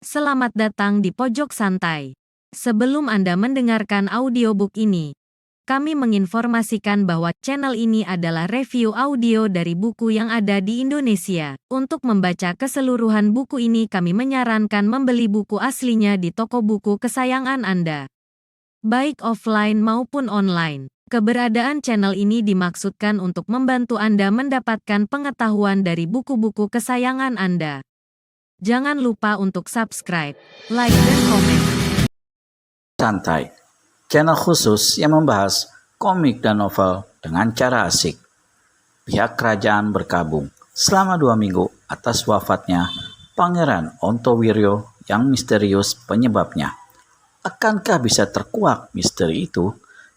Selamat datang di Pojok Santai. Sebelum Anda mendengarkan audiobook ini, kami menginformasikan bahwa channel ini adalah review audio dari buku yang ada di Indonesia. Untuk membaca keseluruhan buku ini kami menyarankan membeli buku aslinya di toko buku kesayangan Anda, baik offline maupun online. Keberadaan channel ini dimaksudkan untuk membantu Anda mendapatkan pengetahuan dari buku-buku kesayangan Anda. Jangan lupa untuk subscribe, like, dan komen. Santai, channel khusus yang membahas komik dan novel dengan cara asik. Pihak kerajaan berkabung selama 2 minggu atas wafatnya Pangeran Ontowiryo yang misterius penyebabnya. Akankah bisa terkuak misteri itu?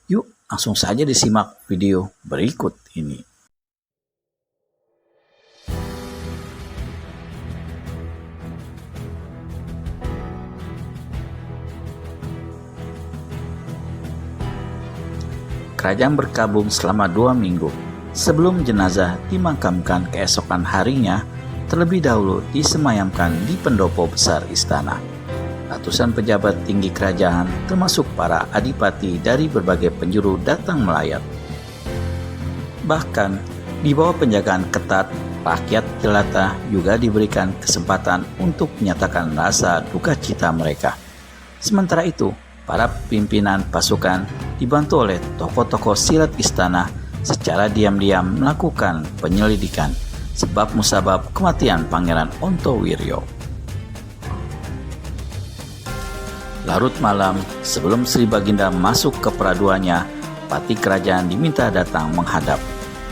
Yuk langsung saja disimak video berikut ini. Kerajaan berkabung selama 2 minggu. Sebelum jenazah dimakamkan keesokan harinya, terlebih dahulu disemayamkan di pendopo besar istana. Ratusan pejabat tinggi kerajaan, termasuk para adipati dari berbagai penjuru datang melayat. Bahkan, di bawah penjagaan ketat, rakyat jelata juga diberikan kesempatan untuk menyatakan rasa duka cita mereka. Sementara itu, para pimpinan pasukan dibantu oleh tokoh-tokoh silat istana secara diam-diam melakukan penyelidikan sebab musabab kematian Pangeran Ontowiryo. Larut malam, sebelum Sri Baginda masuk ke peraduannya, pati kerajaan diminta datang menghadap.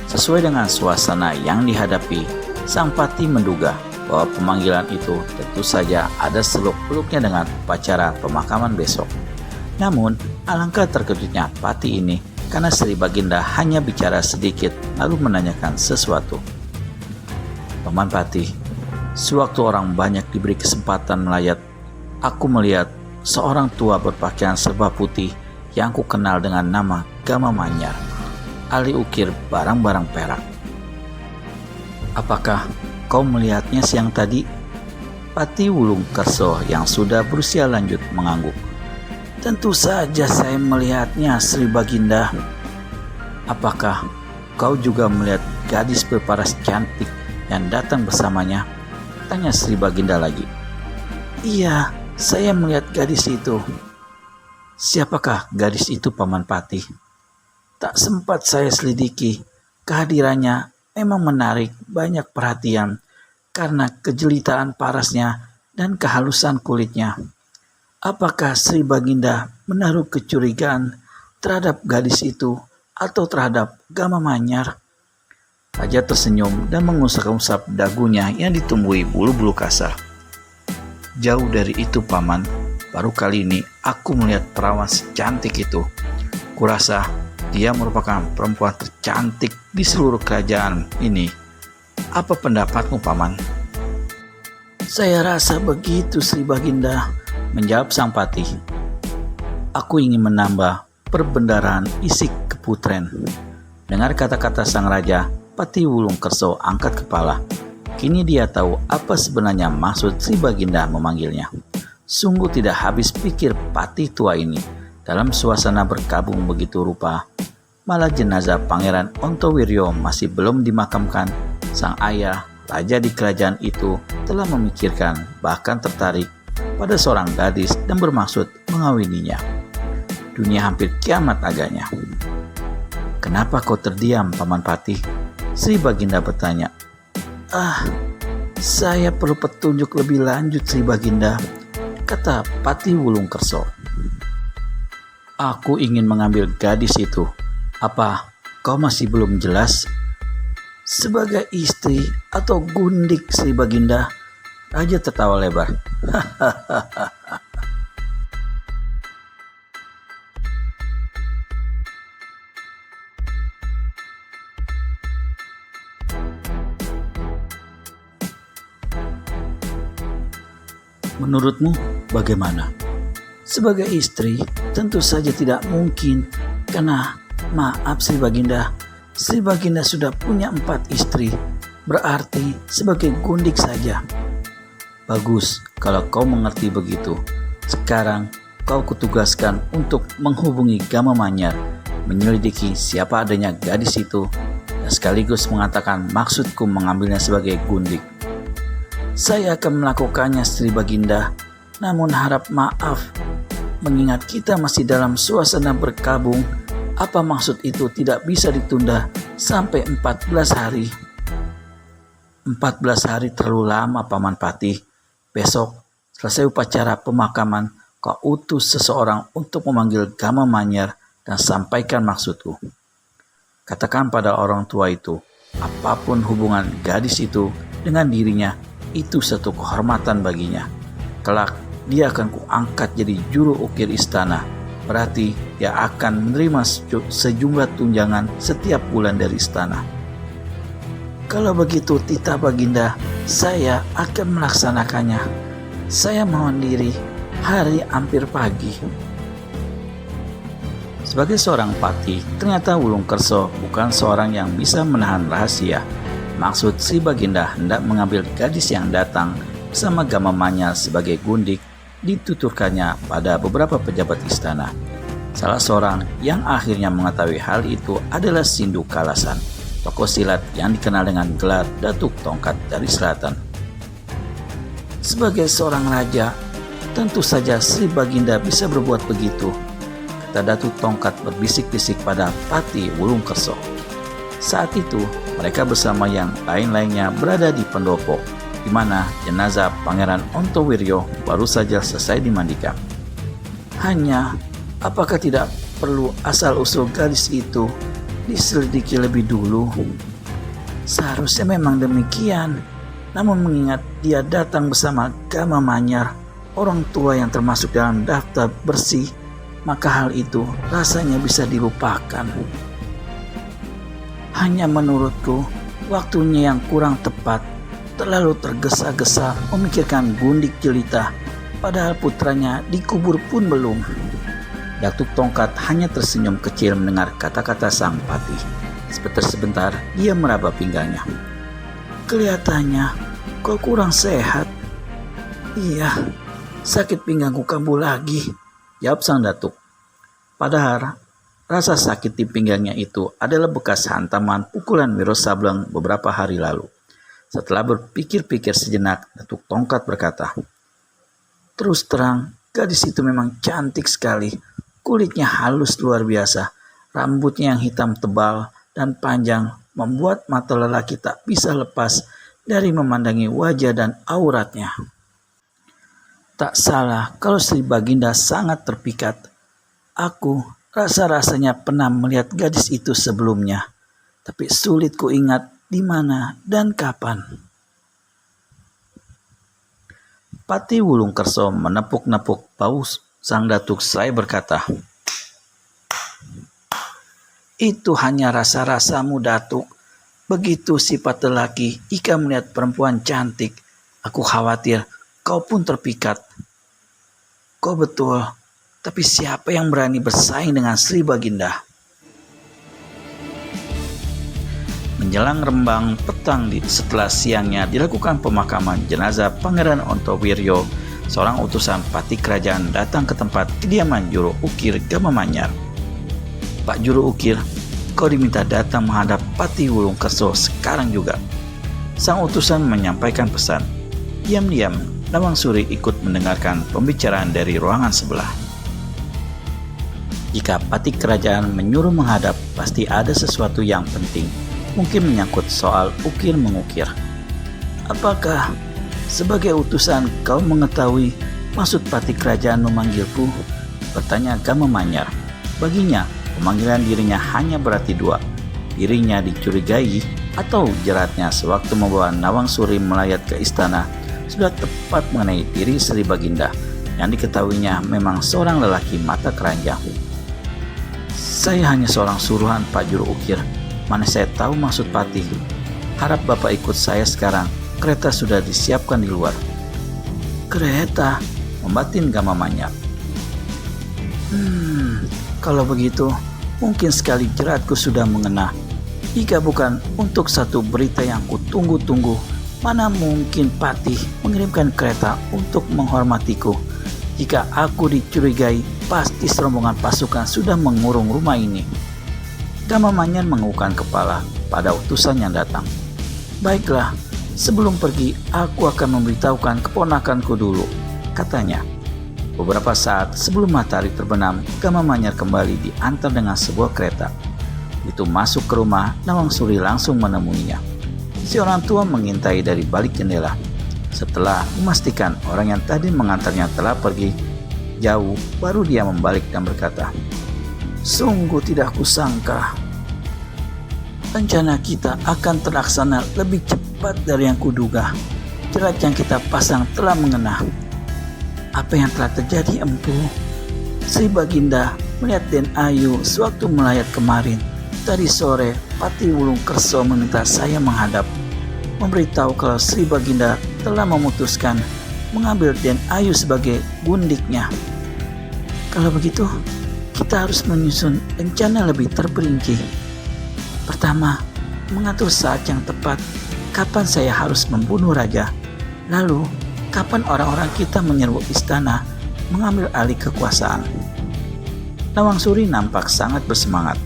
Sesuai dengan suasana yang dihadapi, sang pati menduga bahwa pemanggilan itu tentu saja ada seluk-beluknya dengan upacara pemakaman besok. Namun, alangkah terkejutnya pati ini karena Sri Baginda hanya bicara sedikit lalu menanyakan sesuatu. Paman Pati, sewaktu orang banyak diberi kesempatan melayat, aku melihat seorang tua berpakaian serba putih yang aku kenal dengan nama Gama Manyar, ahli ukir barang-barang perak. Apakah kau melihatnya siang tadi? Pati Wulung Kerso yang sudah berusia lanjut mengangguk. Tentu saja saya melihatnya, Sri Baginda. Apakah kau juga melihat gadis berparas cantik yang datang bersamanya? Tanya Sri Baginda lagi. Iya, saya melihat gadis itu. Siapakah gadis itu, Paman Pati? Tak sempat saya selidiki. Kehadirannya memang menarik banyak perhatian karena kejelitaan parasnya dan kehalusan kulitnya. Apakah Sri Baginda menaruh kecurigaan terhadap gadis itu atau terhadap Gama Manyar? Raja tersenyum dan mengusap-usap dagunya yang ditumbuhi bulu-bulu kasar. Jauh dari itu, Paman. Baru kali ini aku melihat perawan secantik itu. Kurasa dia merupakan perempuan tercantik di seluruh kerajaan ini. Apa pendapatmu, Paman? Saya rasa begitu, Sri Baginda, menjawab sang pati. Aku ingin menambah perbendaharaan isi keputren. Dengar kata-kata sang raja, Pati Wulung Kerso angkat kepala. Kini dia tahu apa sebenarnya maksud Sri Baginda memanggilnya. Sungguh tidak habis pikir pati tua ini. Dalam suasana berkabung begitu rupa, malah jenazah Pangeran Ontowiryo masih belum dimakamkan. Sang ayah, raja di kerajaan itu, telah memikirkan bahkan tertarik pada seorang gadis dan bermaksud mengawininya. Dunia hampir kiamat agaknya. Kenapa kau terdiam, Paman Pati? Sri Baginda bertanya. Saya perlu petunjuk lebih lanjut, Sri Baginda, kata Pati Wulung Kerso. Aku ingin mengambil gadis itu. Apa kau masih belum jelas? Sebagai istri atau gundik, Sri Baginda? Raja tertawa lebar. Menurutmu bagaimana? Sebagai istri, tentu saja tidak mungkin. Karena, maaf Sri Baginda, Sri Baginda sudah punya 4 istri. Berarti sebagai gundik saja. Bagus kalau kau mengerti begitu. Sekarang kau kutugaskan untuk menghubungi Gama Manyar, menyelidiki siapa adanya gadis itu, dan sekaligus mengatakan maksudku mengambilnya sebagai gundik. Saya akan melakukannya, Sri Baginda, namun harap maaf. Mengingat kita masih dalam suasana berkabung, apa maksud itu tidak bisa ditunda sampai 14 hari? 14 hari terlalu lama, Paman Patih. Besok, selesai upacara pemakaman, kau utus seseorang untuk memanggil Gama Manyar dan sampaikan maksudku. Katakan pada orang tua itu, apapun hubungan gadis itu dengan dirinya, itu satu kehormatan baginya. Kelak, dia akan kuangkat jadi juru ukir istana. Berarti dia akan menerima sejumlah tunjangan setiap bulan dari istana. Kalau begitu, Tita Baginda, saya akan melaksanakannya. Saya mohon diri, hari hampir pagi. Sebagai seorang patih, ternyata Wulungkerso bukan seorang yang bisa menahan rahasia. Maksud Sri Baginda hendak mengambil gadis yang datang bersama Gama Manyar sebagai gundik dituturkannya pada beberapa pejabat istana. Salah seorang yang akhirnya mengetahui hal itu adalah Sindu Kalasan, tokoh silat yang dikenal dengan gelar Datuk Tongkat dari Selatan. Sebagai seorang raja, tentu saja Sri Baginda bisa berbuat begitu, kata Datuk Tongkat berbisik-bisik pada Patih Wulungkerso. Saat itu, mereka bersama yang lain-lainnya berada di pendopo, di mana jenazah Pangeran Ontowiryo baru saja selesai dimandikan. Hanya, apakah tidak perlu asal-usul gadis itu diselidiki lebih dulu? Seharusnya memang demikian. Namun mengingat dia datang bersama Gama Manyar, orang tua yang termasuk dalam daftar bersih, maka hal itu rasanya bisa dilupakan. Hanya menurutku, waktunya yang kurang tepat, terlalu tergesa-gesa memikirkan gundik jelita, padahal putranya dikubur pun belum. Datuk Tongkat hanya tersenyum kecil mendengar kata-kata sang patih. Sebentar dia meraba pinggangnya. Kelihatannya kau kurang sehat. Iya, sakit pinggangku kambuh lagi, jawab sang datuk. Padahal rasa sakit di pinggangnya itu adalah bekas hantaman pukulan Wiro Sableng beberapa hari lalu. Setelah berpikir-pikir sejenak, Datuk Tongkat berkata, terus terang, gadis itu memang cantik sekali. Kulitnya halus luar biasa, rambutnya yang hitam tebal dan panjang membuat mata lelaki tak bisa lepas dari memandangi wajah dan auratnya. Tak salah kalau Sri Baginda sangat terpikat. Aku rasa-rasanya pernah melihat gadis itu sebelumnya, tapi sulit ku ingat di mana dan kapan. Patih Wulungkerso menepuk-nepuk bau sang datuk seraya berkata, itu hanya rasa-rasamu, Datuk. Begitu sifat lelaki jika melihat perempuan cantik. Aku khawatir kau pun terpikat. Kau betul, tapi siapa yang berani bersaing dengan Sri Baginda? Menjelang rembang petang setelah siangnya dilakukan pemakaman jenazah Pangeran Ontowiryo, seorang utusan patih kerajaan datang ke tempat kediaman juru ukir Gama Manyar. Pak Juru Ukir, kau diminta datang menghadap Patih Wulungkerso sekarang juga. Sang utusan menyampaikan pesan. Diam-diam, Nawang Suri ikut mendengarkan pembicaraan dari ruangan sebelah. Jika patih kerajaan menyuruh menghadap, pasti ada sesuatu yang penting. Mungkin menyangkut soal ukir-mengukir. Apakah sebagai utusan kau mengetahui maksud patih kerajaan memanggilku? Bertanya Gama Manyar. Baginya, pemanggilan dirinya hanya berarti dua. Dirinya dicurigai atau jeratnya sewaktu membawa Nawang Suri melayat ke istana sudah tepat mengenai diri Sri Baginda yang diketahuinya memang seorang lelaki mata keranjang. Saya hanya seorang suruhan Pak Juru Ukir. Mana saya tahu maksud patih. Harap Bapak ikut saya sekarang. Kereta sudah disiapkan di luar. Kereta? Membatin Gama Manyar. Kalau begitu, mungkin sekali jeratku sudah mengena. Jika bukan untuk satu berita yang kutunggu-tunggu, Mana mungkin Patih mengirimkan kereta untuk menghormatiku. Jika aku dicurigai, pasti serombongan pasukan sudah mengurung rumah ini. Gamamanyan menganggukkan kepala pada utusan yang datang. Baiklah, sebelum pergi aku akan memberitahukan keponakanku dulu, katanya. Beberapa saat sebelum matahari terbenam, Gamamanyan kembali diantar dengan sebuah kereta. Itu masuk ke rumah, Nawang Suri langsung menemuinya. Si orang tua mengintai dari balik jendela. Setelah memastikan orang yang tadi mengantarnya telah pergi jauh, baru dia membalik dan berkata, "Sungguh tidak kusangka rencana kita akan terlaksana lebih cepat dari yang kuduga. Jerat yang kita pasang telah mengena. Apa yang telah terjadi, Empu? Sri Baginda melihat Den Ayu sewaktu melayat kemarin. Tadi sore, Patih Wulung Kerso meminta saya menghadap, memberitahu kalau Sri Baginda telah memutuskan mengambil Den Ayu sebagai gundiknya. Kalau begitu, kita harus menyusun rencana lebih terperinci. Pertama, mengatur saat yang tepat kapan saya harus membunuh raja. Lalu, kapan orang-orang kita menyerbu istana mengambil alih kekuasaan." Nawang Suri nampak sangat bersemangat.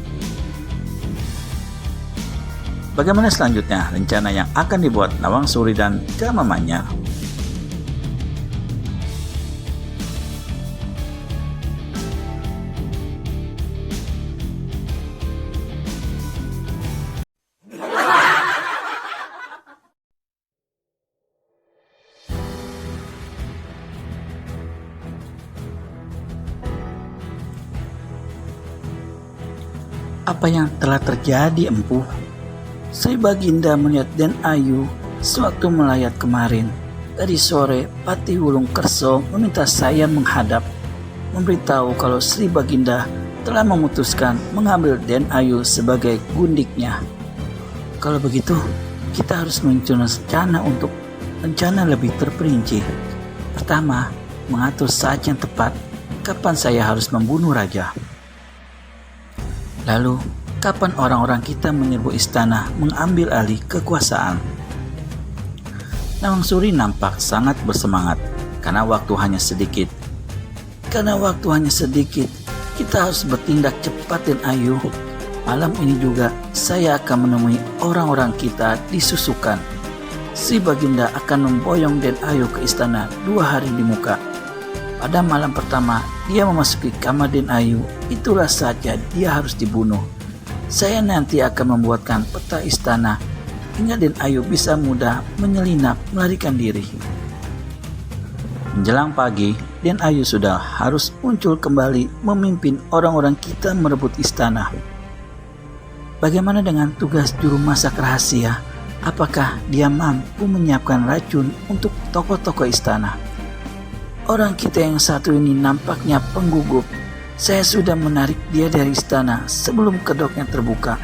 Bagaimana selanjutnya rencana yang akan dibuat Nawang Suri dan Gamamanyan? Apa yang telah terjadi, Empu? Sri Baginda melihat Den Ayu sewaktu melayat kemarin. Tadi sore, Patih Wulung Kerso meminta saya menghadap, memberitahu kalau Sri Baginda telah memutuskan mengambil Den Ayu sebagai gundiknya. Kalau begitu, kita harus menyusun rencana untuk rencana lebih terperinci. Pertama, mengatur saat yang tepat kapan saya harus membunuh raja. Lalu, kapan orang-orang kita menyerbu istana mengambil alih kekuasaan. Nawang Suri nampak sangat bersemangat karena waktu hanya sedikit. Kita harus bertindak cepat Den Ayu. Malam ini juga saya akan menemui orang-orang kita di Susukan. Sri Baginda akan memboyong Den Ayu ke istana 2 hari di muka. Pada malam pertama dia memasuki kamar Den Ayu, itulah saatnya dia harus dibunuh. Saya nanti akan membuatkan peta istana hingga Den Ayu bisa mudah menyelinap melarikan diri. Menjelang pagi, Den Ayu sudah harus muncul kembali memimpin orang-orang kita merebut istana. Bagaimana dengan tugas juru masak rahasia? Apakah dia mampu menyiapkan racun untuk tokoh-tokoh istana? Orang kita yang satu ini nampaknya penggugup. Saya sudah menarik dia dari istana sebelum kedoknya terbuka.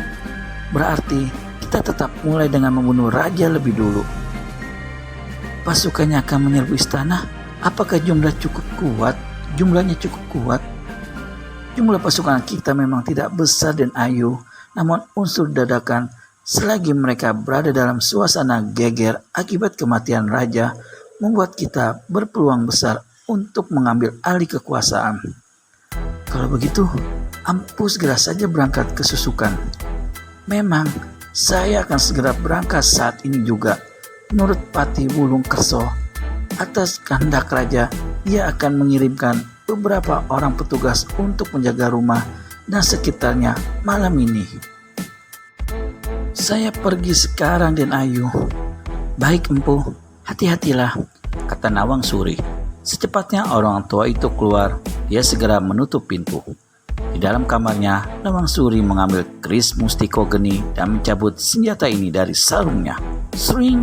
Berarti kita tetap mulai dengan membunuh raja lebih dulu. Pasukannya akan menyerbu istana. Apakah jumlahnya cukup kuat? Jumlah pasukan kita memang tidak besar Den Ayu, namun unsur dadakan selagi mereka berada dalam suasana geger akibat kematian raja membuat kita berpeluang besar untuk mengambil alih kekuasaan. Kalau begitu, Empu segera saja berangkat ke Susukan. Memang, saya akan segera berangkat saat ini juga. Menurut Patih Wulung Kerso, atas kehendak raja, dia akan mengirimkan beberapa orang petugas untuk menjaga rumah dan sekitarnya malam ini. Saya pergi sekarang Den Ayu. Baik Empu, hati-hatilah, kata Nawang Suri. Secepatnya orang tua itu keluar, dia segera menutup pintu. Di dalam kamarnya, Nawang Suri mengambil keris mustiko geni dan mencabut senjata ini dari sarungnya. Sring!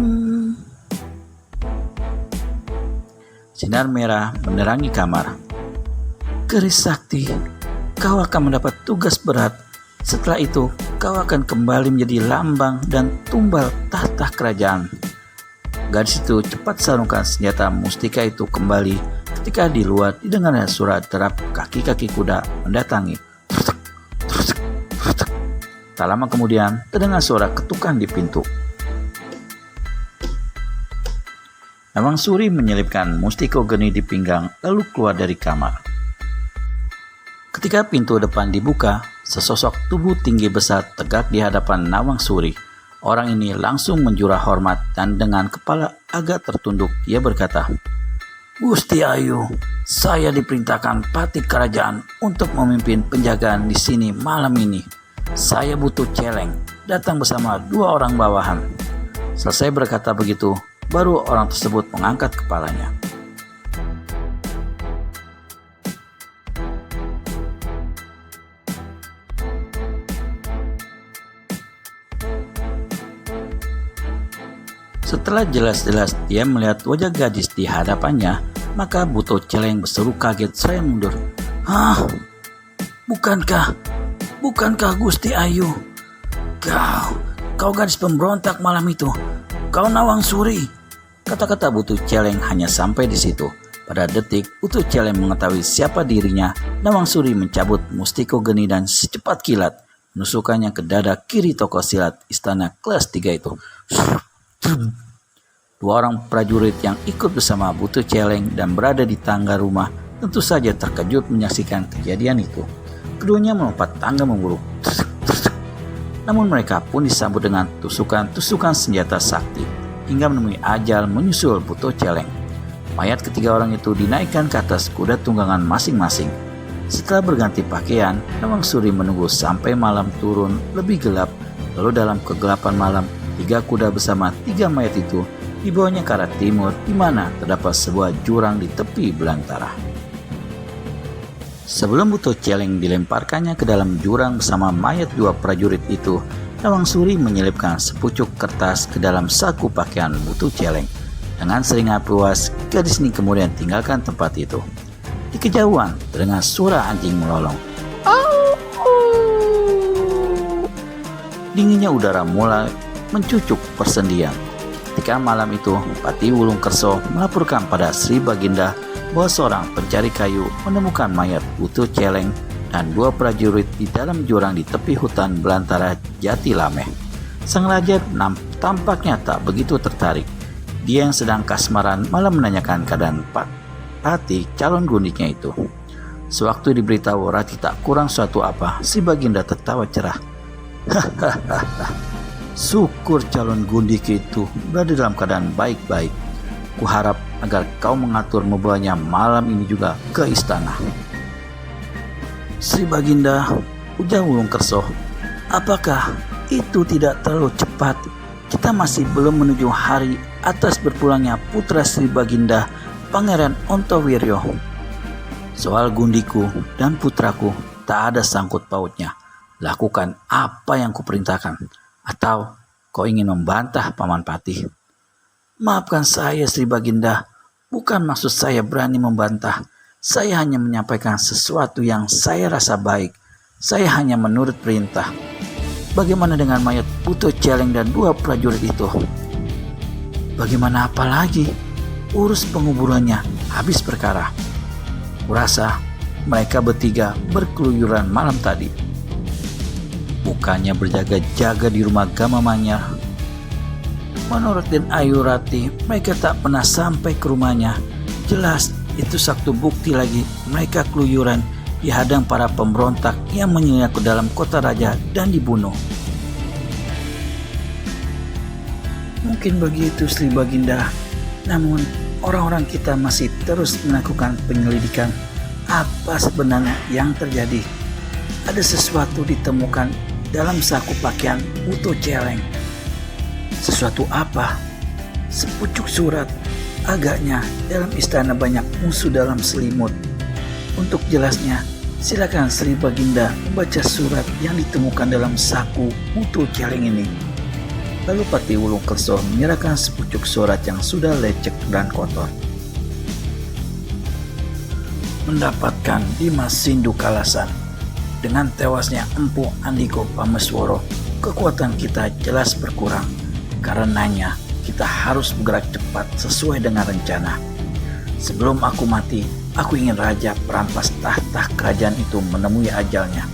Sinar merah menerangi kamar. Keris sakti, kau akan mendapat tugas berat. Setelah itu, kau akan kembali menjadi lambang dan tumbal tahta kerajaan. Gadis itu cepat sarungkan senjata mustika itu kembali. Ketika di luar didengarnya suara derap kaki-kaki kuda mendatangi. Tak lama kemudian terdengar suara ketukan di pintu. Nawang Suri menyelipkan mustiko geni di pinggang lalu keluar dari kamar. Ketika pintu depan dibuka, sesosok tubuh tinggi besar tegak di hadapan Nawang Suri. Orang ini langsung menjurah hormat dan dengan kepala agak tertunduk ia berkata, "Gusti Ayu, saya diperintahkan patih kerajaan untuk memimpin penjagaan di sini malam ini. Saya butuh celeng, datang bersama 2 orang bawahan." Selesai berkata begitu, baru orang tersebut mengangkat kepalanya. Setelah jelas-jelas dia melihat wajah gadis di hadapannya, maka Buto Celeng berseru kaget seraya mundur. "Hah? Bukankah Gusti Ayu? Kau gadis pemberontak malam itu. Kau Nawang Suri." Kata-kata Buto Celeng hanya sampai di situ. Pada detik Buto Celeng mengetahui siapa dirinya, Nawang Suri mencabut mustiko geni dan secepat kilat menusukkannya ke dada kiri tokoh silat istana kelas 3 itu. 2 orang prajurit yang ikut bersama Buto Celeng dan berada di tangga rumah tentu saja terkejut menyaksikan kejadian itu. Keduanya melompat tangga memburu. Namun mereka pun disambut dengan tusukan-tusukan senjata sakti hingga menemui ajal menyusul Buto Celeng. Mayat ketiga orang itu dinaikkan ke atas kuda tunggangan masing-masing. Setelah berganti pakaian, Nawang Suri menunggu sampai malam turun lebih gelap. Lalu dalam kegelapan malam, 3 kuda bersama 3 mayat itu dibawanya ke arah timur, di mana terdapat sebuah jurang di tepi belantara. Sebelum Buto Celeng dilemparkannya ke dalam jurang bersama mayat 2 prajurit itu, Nawang Suri menyelipkan sepucuk kertas ke dalam saku pakaian Buto Celeng. Dengan seringah puas, gadis ini kemudian tinggalkan tempat itu. Di kejauhan terdengar suara anjing melolong. Dinginnya udara mulai mencucuk persendian. Ketika malam itu, Pati Wulungkerso melaporkan pada Sri Baginda bahwa seorang pencari kayu menemukan mayat Buto Celeng dan 2 prajurit di dalam jurang di tepi hutan belantara Jati Lameh. Sang raja tampaknya tak begitu tertarik. Dia yang sedang kasmaran malah menanyakan keadaan Pati, calon gundiknya itu. Sewaktu diberitahu Rati tak kurang suatu apa, si Baginda tertawa cerah. "Hahaha, syukur calon gundik itu berada dalam keadaan baik-baik. Kuharap agar kau mengatur membawanya malam ini juga ke istana." "Sri Baginda," ujar Wulungkerso, "apakah itu tidak terlalu cepat? Kita masih belum menuju hari atas berpulangnya putra Sri Baginda, Pangeran Ontowiryo. Soal gundiku dan putraku tak ada sangkut pautnya. Lakukan apa yang kuperintahkan. Atau kau ingin membantah Paman Patih?" "Maafkan saya Sri Baginda, bukan maksud saya berani membantah. Saya hanya menyampaikan sesuatu yang saya rasa baik. Saya hanya menurut perintah." "Bagaimana dengan mayat Buto Celeng dan 2 prajurit itu?" "Bagaimana apa lagi? Urus penguburannya habis perkara. Kurasa mereka bertiga berkeluyuran malam tadi. Bukannya berjaga-jaga di rumah Gama Manyar. Menurut Den Ayu Rati, mereka tak pernah sampai ke rumahnya. Jelas itu satu bukti lagi mereka keluyuran dihadang para pemberontak yang menyelinap ke dalam kota raja dan dibunuh." "Mungkin begitu Sri Baginda. Namun orang-orang kita masih terus melakukan penyelidikan apa sebenarnya yang terjadi. Ada sesuatu ditemukan dalam saku pakaian Buto Celeng." "Sesuatu apa?" "Sepucuk surat. Agaknya dalam istana banyak musuh dalam selimut. Untuk jelasnya, silakan Sri Baginda membaca surat yang ditemukan dalam saku Buto Celeng ini." Lalu Pati Wulungkerso menyerahkan sepucuk surat yang sudah lecek dan kotor. "Mendapatkan Dimas Sindu Kalasan. Dengan tewasnya Empu Andiko Pamesworo, kekuatan kita jelas berkurang. Karenanya kita harus bergerak cepat sesuai dengan rencana. Sebelum aku mati, aku ingin raja perampas tahta kerajaan itu menemui ajalnya.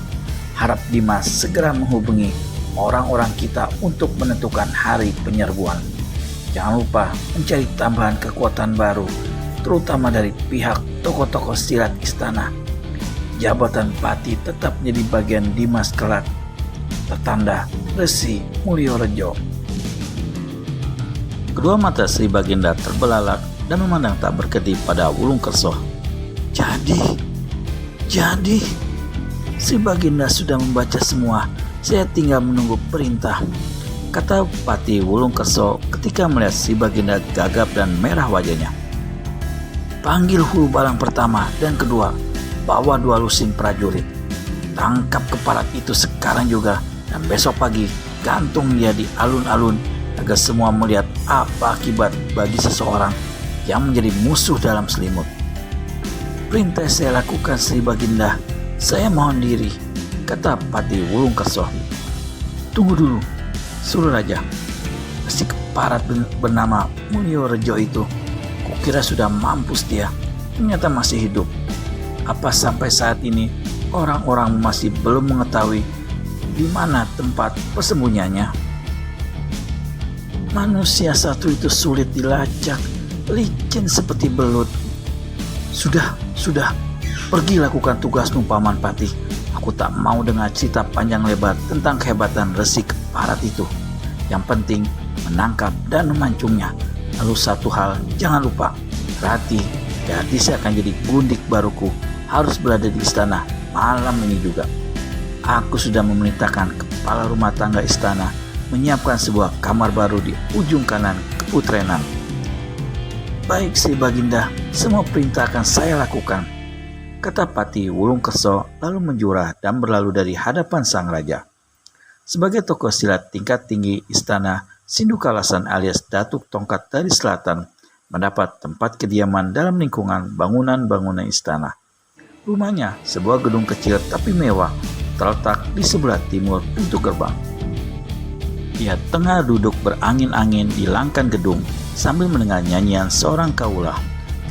Harap Dimas segera menghubungi orang-orang kita untuk menentukan hari penyerbuan." Jangan lupa mencari tambahan kekuatan baru, terutama dari pihak tokoh-tokoh silat istana. Jabatan Pati tetap menjadi bagian Dimas Kelak, tertanda Resi Mulyorejo. Kedua mata Sri Baginda terbelalak dan memandang tak berkedip pada Wulungkerso. Jadi, Sri Baginda sudah membaca semua. Saya tinggal menunggu perintah, kata Pati Wulungkerso ketika melihat Sri Baginda gagap dan merah wajahnya. Panggil hulu balang pertama dan kedua, bawa 2 lusin prajurit. Tangkap keparat itu sekarang juga, dan besok pagi gantung dia di alun-alun agar semua melihat apa akibat bagi seseorang yang menjadi musuh dalam selimut. Perintah saya lakukan, Sri Baginda. Saya mohon diri, kata Pati Wulungkerso. Tunggu dulu, suruh raja. Si keparat bernama Mulyorejo itu, kukira sudah mampus dia, ternyata masih hidup. Apa sampai saat ini orang-orang masih belum mengetahui di mana tempat persembunyiannya? Manusia satu itu sulit dilacak, licin seperti belut. Sudah, pergi lakukan tugasmu, Paman Pati. Aku tak mau dengar cerita panjang lebar tentang kehebatan Resi Keparat itu. Yang penting menangkap dan memancungnya. Lalu satu hal, jangan lupa, Rati, gadis akan jadi gundik baruku, harus berada di istana malam ini juga. Aku sudah memerintahkan kepala rumah tangga istana menyiapkan sebuah kamar baru di ujung kanan keputrenan. Baik, Sri Baginda, semua perintah akan saya lakukan, kata Pati Wulungkerso lalu menjurah dan berlalu dari hadapan sang raja. Sebagai tokoh silat tingkat tinggi istana, Sindukalasan alias Datuk Tongkat dari Selatan mendapat tempat kediaman dalam lingkungan bangunan-bangunan istana. Rumahnya, sebuah gedung kecil tapi mewah, terletak di sebelah timur pintu gerbang. Ia tengah duduk berangin-angin di langkan gedung sambil mendengar nyanyian seorang kaula.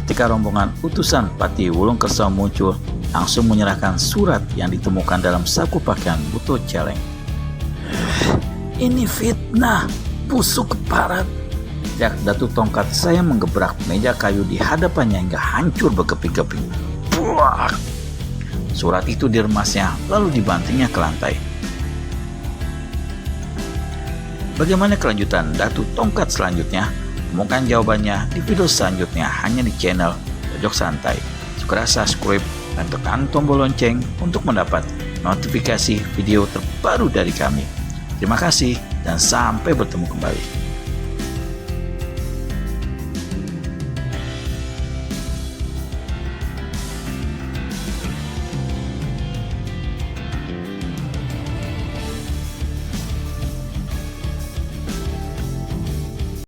Ketika rombongan utusan Pati Wulungkerso muncul, langsung menyerahkan surat yang ditemukan dalam saku pakaian Buto Celeng. Ini fitnah, busuk keparat, teriak Datuk Tongkat saya menggebrak meja kayu di hadapannya hingga hancur berkeping-keping. Buak! Surat itu diremasnya lalu dibantingnya ke lantai. Bagaimana kelanjutan Datuk Tongkat selanjutnya? Temukan jawabannya di video selanjutnya hanya di channel Pojok Santai. Segera subscribe dan tekan tombol lonceng untuk mendapat notifikasi video terbaru dari kami. Terima kasih dan sampai bertemu kembali.